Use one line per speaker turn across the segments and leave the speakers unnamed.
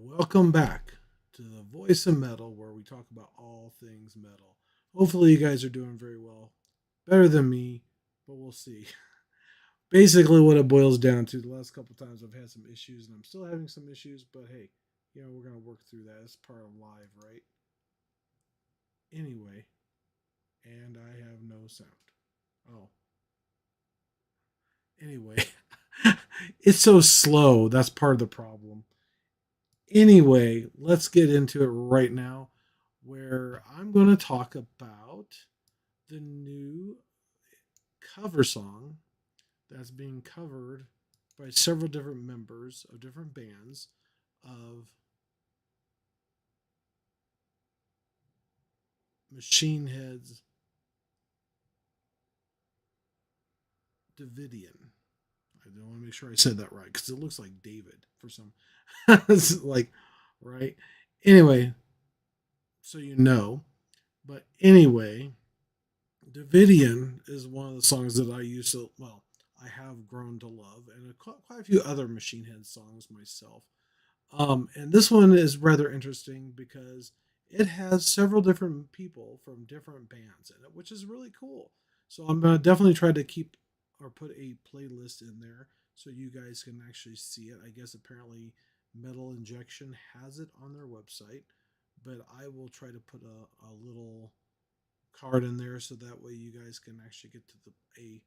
Welcome back to the Voice of Metal, where we talk about all things metal. Hopefully, you guys are doing very well. Better than me, but we'll see. Basically, what it boils down to, the last couple times I've had some issues, and I'm still having some issues, but hey, we're going to work through that. It's part of live, right? Anyway, and I have no sound. Oh, anyway, it's so slow. That's part of the problem. Anyway, let's get into it right now, where I'm going to talk about the new cover song that's being covered by several different members of different bands of Machine Head's Davidian. I don't want to make sure I said that right because it looks like David for some. It's like, right? Anyway, so you know. But anyway, Davidian is one of the songs that I used to, well, I have grown to love, and quite a few other Machine Head songs myself. And this one is rather interesting because it has several different people from different bands in it, which is really cool. So I'm going to definitely try to keep or put a playlist in there so you guys can actually see it. I guess apparently Metal Injection has it on their website, but I will try to put a little card in there so that way you guys can actually get to a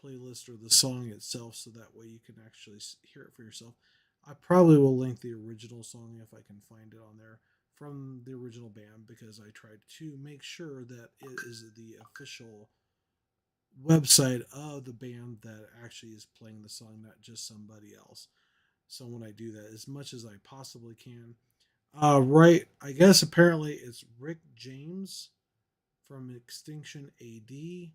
playlist or the song itself so that way you can actually hear it for yourself. I probably will link the original song if I can find it on there from the original band because I tried to make sure that it is the official website of the band that actually is playing the song, not just somebody else. So when I do that, as much as I possibly can, right, I guess apparently it's Rick James from Extinction AD,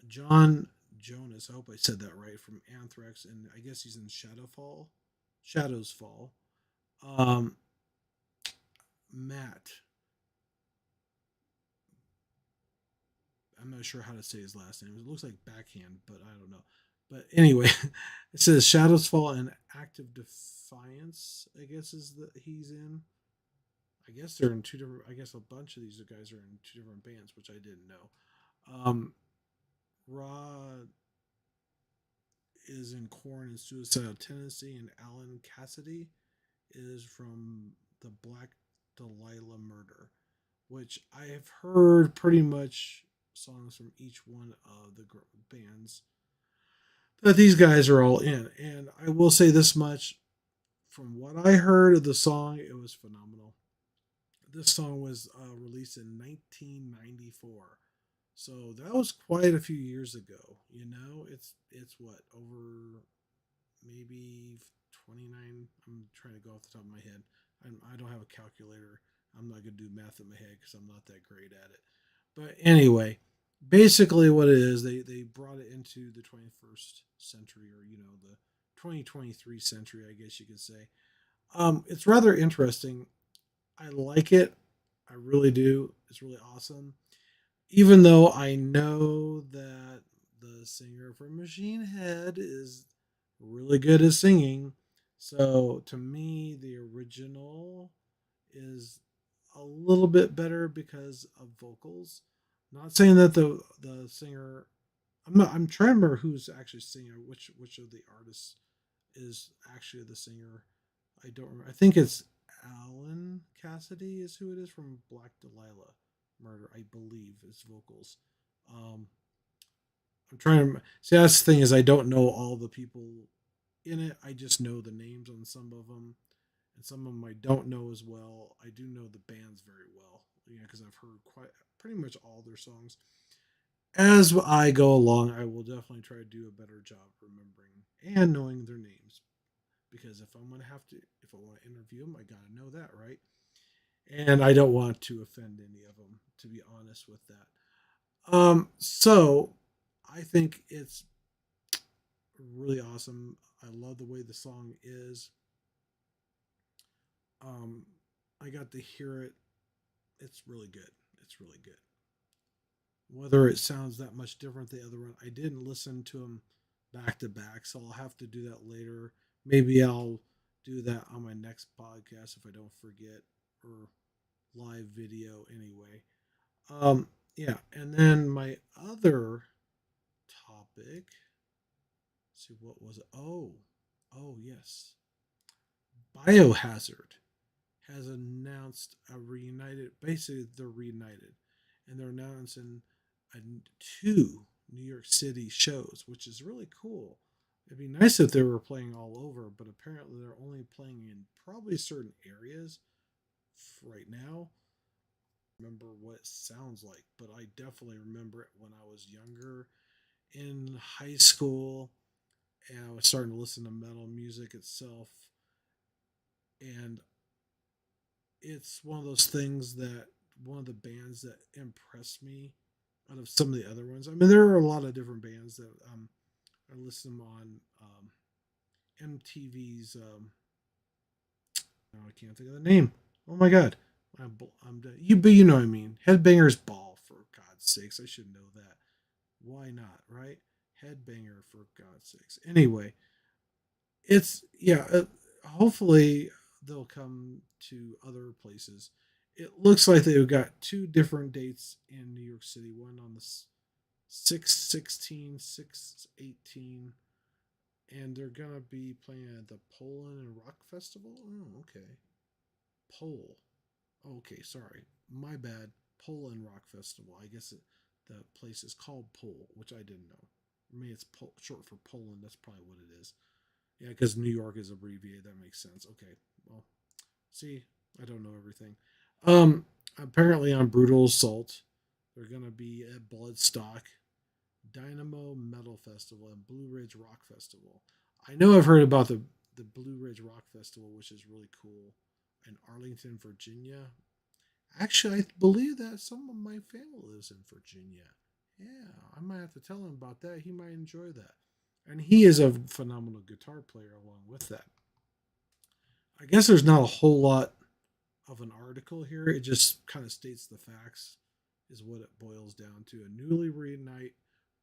John Jonas. I hope I said that right from Anthrax, and I guess he's in Shadowfall, Shadows Fall. Um, Matt. I'm not sure how to say his last name. It looks like backhand, but I don't know. But anyway, it says Shadows Fall and Active Defiance. I guess is that he's in. I guess they're in two different. I guess a bunch of these guys are in two different bands, which I didn't know. Raw is in Corn and Suicidal Tendency, and Alan Cassidy is from the Black Delilah Murder, which I have heard pretty much songs from each one of the bands that these guys are all in. And I will say this much from what I heard of the song, it was phenomenal. This song was released in 1994. So that was quite a few years ago. It's what over maybe 29. I'm trying to go off the top of my head. I don't have a calculator. I'm not going to do math in my head because I'm not that great at it. But anyway, basically what it is, they brought it into the 21st century, or the 2023 century, I guess you could say. It's rather interesting. I like it. I really do. It's really awesome. Even though I know that the singer from Machine Head is really good at singing. So to me, the original is a little bit better because of vocals. Not saying that the singer. I'm not. I'm trying to remember who's actually singing. Which of the artists is actually the singer? I don't remember. I think it's Alan Cassidy is who it is from Black Delilah Murder. I believe is vocals. Um, I'm trying to see. That's the thing is I don't know all the people in it. I just know the names on some of them, and some of them I don't know as well. I do know the bands very well, because I've heard quite pretty much all their songs. As I go along, I will definitely try to do a better job remembering and knowing their names. Because if I'm gonna have to, if I want to interview them, I gotta know that, right? And I don't want to offend any of them, to be honest with that. So I think it's really awesome. I love the way the song is. Um, I got to hear it. It's really good. It's really good. Whether it sounds that much different than the other one, I didn't listen to them back to back, so I'll have to do that later. Maybe I'll do that on my next podcast if I don't forget, or live video anyway. Yeah, and then my other topic. Let's see, what was it? Oh yes, Biohazard has announced a reunited. Basically, they're reunited, and they're announcing a, two New York City shows, which is really cool. It'd be nice if they were playing all over, but apparently they're only playing in probably certain areas right now. Remember what it sounds like, but I definitely remember it when I was younger in high school, and I was starting to listen to metal music itself, and it's one of those things that one of the bands that impressed me out of some of the other ones. I mean, there are a lot of different bands that I listen on MTV's. Now I can't think of the name. Oh my god, I'm done. But you know what I mean. Headbangers Ball, for God's sakes, I should know that. Why not, right? Headbanger, for God's sakes. Anyway, it's yeah. Hopefully they'll come to other places. It looks like they've got two different dates in New York City. One on the 6/16, 6/18, and they're gonna be playing at the Poland and Rock Festival. Oh, okay. Pole. Okay, sorry, my bad. Poland Rock Festival. I guess the place is called Pole, which I didn't know. Maybe it's short for Poland. That's probably what it is. Yeah, because New York is abbreviated. That makes sense. Okay. Well, see, I don't know everything. Apparently on Brutal Assault, they're gonna be at Bloodstock, Dynamo Metal Festival, and Blue Ridge Rock Festival. I know I've heard about the Blue Ridge Rock Festival, which is really cool, in Arlington, Virginia. Actually, I believe that some of my family lives in Virginia. Yeah, I might have to tell him about that. He might enjoy that. And he is a phenomenal guitar player along with that. I guess there's not a whole lot of an article here. It just kind of states the facts, is what it boils down to. A newly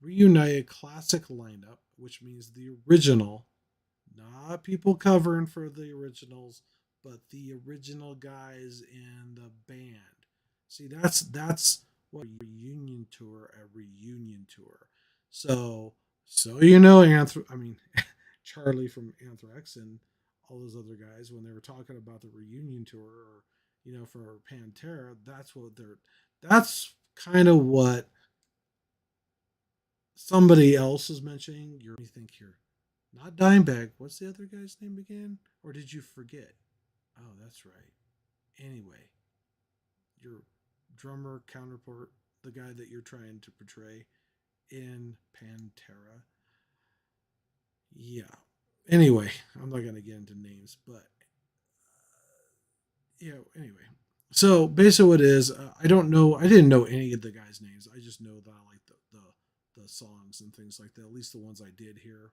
reunited classic lineup, which means the original, not people covering for the originals, but the original guys in the band. See, that's what a reunion tour. So you know, I mean, Charlie from Anthrax and all those other guys, when they were talking about the reunion tour, or for Pantera, that's kind of what somebody else is mentioning. You think here, not Dimebag. What's the other guy's name again? Or did you forget? Oh, that's right. Anyway, your drummer counterpart, the guy that you're trying to portray in Pantera. Yeah. Anyway, I'm not gonna get into names, but yeah. Anyway, so basically, what it is, I don't know. I didn't know any of the guys' names. I just know that I like the songs and things like that. At least the ones I did hear.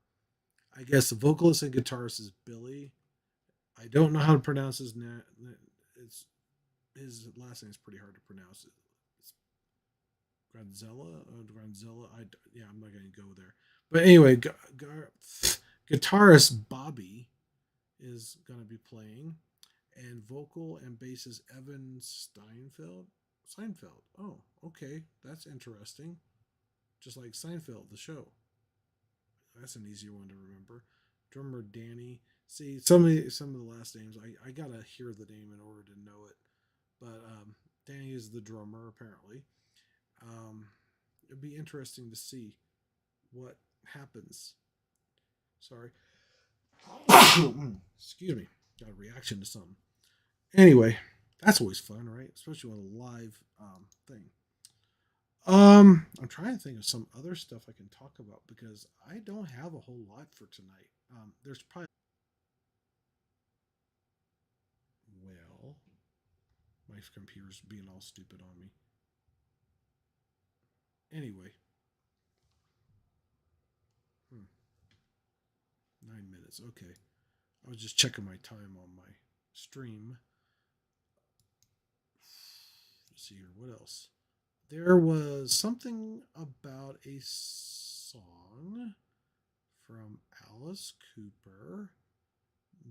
I guess the vocalist and guitarist is Billy. I don't know how to pronounce his name. It's his last name is pretty hard to pronounce. It's Granzella. Granzella. Yeah, I'm not going to go there. But anyway, guitarist Bobby is going to be playing, and vocal and bassist Evan Steinfeld. Seinfeld. Oh, okay, that's interesting. Just like Seinfeld, the show. That's an easier one to remember. Drummer Danny. See, some of the last names, I gotta hear the name in order to know it. But Danny is the drummer apparently. Um, It'd be interesting to see what happens. Sorry. Excuse me. Got a reaction to something. Anyway, that's always fun, right? Especially with a live thing. I'm trying to think of some other stuff I can talk about because I don't have a whole lot for tonight. There's probably well, my computer's being all stupid on me. Anyway, 9 minutes. Okay, I was just checking my time on my stream. Let's see here. What else? There was something about a song from Alice Cooper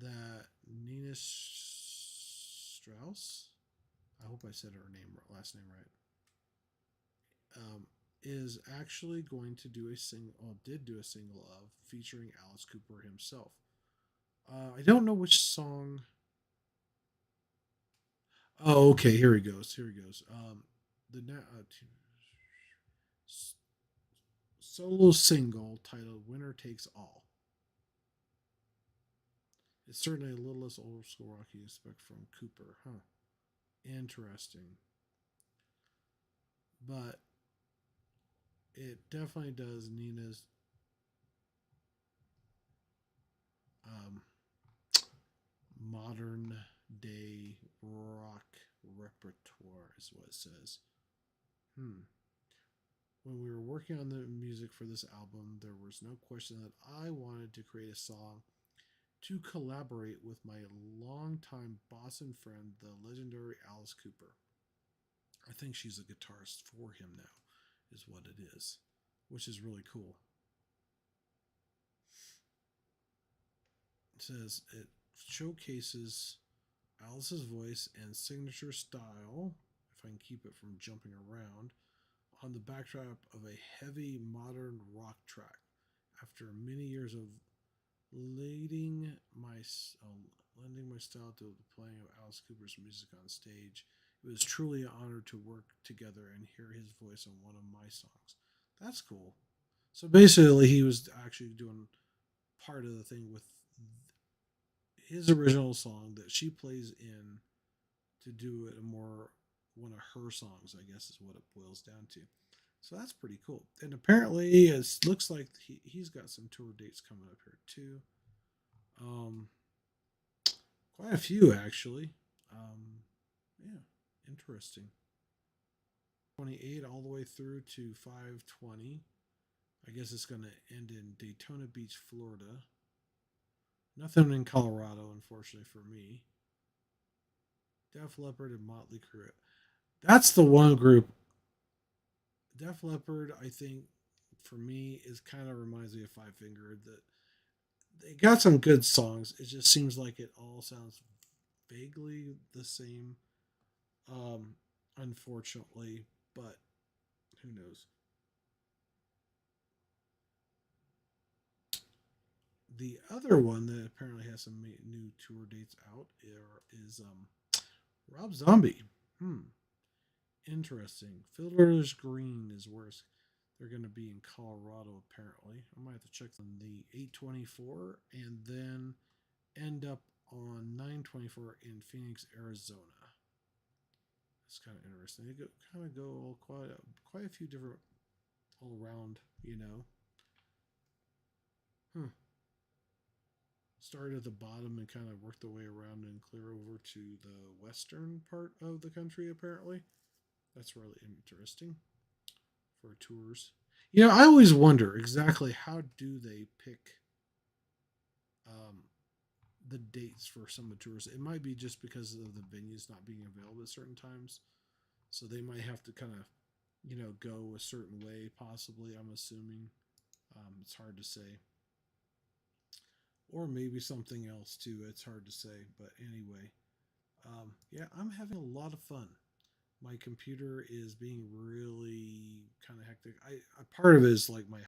that Strauss. I hope I said her last name right. Is actually going to do a single, well, did do a single of featuring Alice Cooper himself. I don't know which song. Oh, okay. Here he goes. Here he goes. The solo single titled "Winner Takes All." It's certainly a little less old school rock you expect from Cooper, huh? Interesting, but it definitely does Nina's um, modern day rock repertoire, is what it says. Hmm. When we were working on the music for this album, there was no question that I wanted to create a song to collaborate with my longtime boss and friend, the legendary Alice Cooper. I think she's a guitarist for him now, is what it is, which is really cool. It says it showcases Alice's voice and signature style, if I can keep it from jumping around, on the backdrop of a heavy modern rock track. After many years of leading my lending my style to the playing of Alice Cooper's music on stage, it was truly an honor to work together and hear his voice on one of my songs. That's cool. So basically, he was actually doing part of the thing with his original song that she plays in to do it a more one of her songs, I guess is what it boils down to. So that's pretty cool. And apparently, it looks like he's got some tour dates coming up here too. Um, Quite a few actually. Um, yeah, interesting. 28 all the way through to 520. I guess it's going to end in Daytona Beach, Florida. Nothing in Colorado, unfortunately for me. Def Leppard and Motley Crue. That's the one group. Def Leppard, I think, for me, is kind of reminds me of Five Finger. That they got some good songs. It just seems like it all sounds vaguely the same. Um, Unfortunately, but who knows? The other one that apparently has some new tour dates out is Rob Zombie. Hmm, interesting. Fiddler's Green is where they're going to be in Colorado. Apparently, I might have to check on the 824 and then end up on 924 in Phoenix, Arizona. It's kind of interesting. They kind of go quite a few different all around. Huh. Started at the bottom and kind of worked the way around and clear over to the western part of the country. Apparently, that's really interesting for tours. I always wonder exactly how do they pick um, the dates for some of the tours. It might be just because of the venues not being available at certain times, so they might have to kind of go a certain way. Possibly, I'm assuming. It's hard to say, or maybe something else too. It's hard to say, but anyway, yeah, I'm having a lot of fun. My computer is being really kind of hectic. I part of it is like my